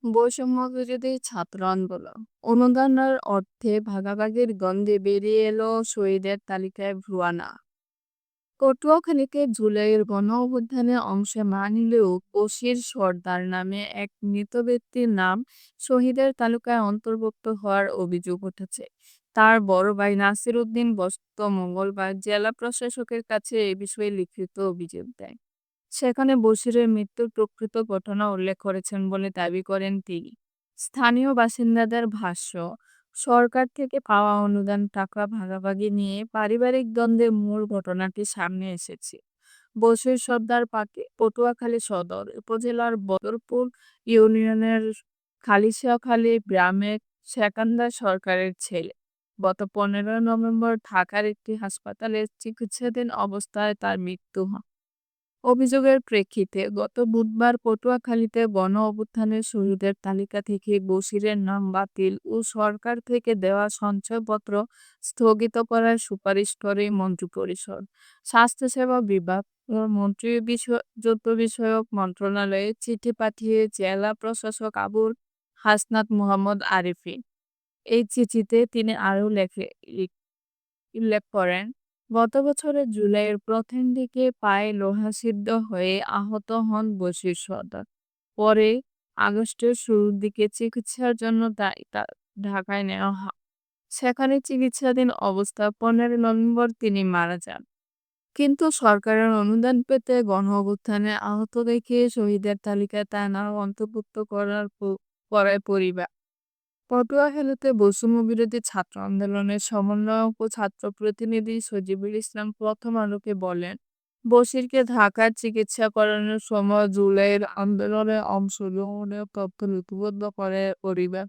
বৈষম্যবিরোধী ছাত্র আন্দোলন অনুদানের অর্থে ভাগাভাগির গন্ধে বেরিয়ে এলো শহীদের তালিকায় ভুয়া নাম। পটুয়াখালীতে জুলাইয়ের গণঅভ্যুত্থানে অংশে না নিলেও বশির সর্দার নামে এক মৃত ব্যক্তির নাম শহীদের তালিকায় অন্তর্ভুক্ত হওয়ার অভিযোগ উঠেছে। তার বড় ভাই নাসির উদ্দিন গত মঙ্গলবার জেলা প্রশাসকের কাছে এ বিষয়ে লিখিত অভিযোগ দেয়। সেখানে বশিরের মৃত্যুর প্রকৃত ঘটনা উল্লেখ করেছেন বলে দাবি করেন তিনি। স্থানীয় বাসিন্দাদের ভাষ্য, সরকার থেকে পাওয়া অনুদান টাকা ভাগাভাগি নিয়ে পারিবারিক দ্বন্দ্বের মূল ঘটনাটি সামনে এসেছে। বশির সর্দার পটুয়াখালী সদর উপজেলার বদরপুর ইউনিয়নের খালিশাখালী গ্রামের সেকান্দার সরকারের ছেলে। গত 15 নভেম্বর ঢাকার একটি হাসপাতালে চিকিৎসাধীন অবস্থায় তার মৃত্যু হয়। অভিযোগের প্রেক্ষিতে গত বুধবার পটুয়াখালীতে গণ-অভ্যুত্থানের শহীদের তালিকা থেকে বশিরের নাম বাতিল ও সরকার থেকে দেওয়া সঞ্চয়পত্র স্থগিত করার সুপারিশ করে মন্ত্রিপরিষদ। স্বাস্থ্যসেবা বিভাগ ও দ্রব্য বিষয়ক মন্ত্রণালয়ে চিঠি পাঠিয়ে জেলা প্রশাসক আবুল হাসনাত মোহাম্মদ আরিফিন। এই চিঠিতে তিনি আরও উল্লেখ করেন, গত বছরের জুলাইয়ের প্রথম দিকে পায়ে লোহাছিদ্র হয়ে আহত হন বশির সর্দার। পরে আগস্টের শুরুর দিকে চিকিৎসার জন্য ঢাকায় নেওয়া হয়। সেখানে চিকিৎসাধীন অবস্থায় 15 নভেম্বর তিনি মারা যান। কিন্তু সরকারের অনুদান পেতে গণঅভ্যুত্থানে আহত দেখিয়ে শহীদের তালিকায় তার নাম অন্তর্ভুক্ত করায় পরিবার। পটুয়াখালীতে বৈষম্যবিরোধী ছাত্র আন্দোলনের সমন্বয়ক ও ছাত্র প্রতিনিধি সজিবুল ইসলাম প্রথম আলোকে বলেন, বশিরকে ঢাকায় চিকিৎসা করানোর সময় জুলাইয়ের আন্দোলনে অংশগ্রহণের তথ্য লিপিবদ্ধ করে পরিবার।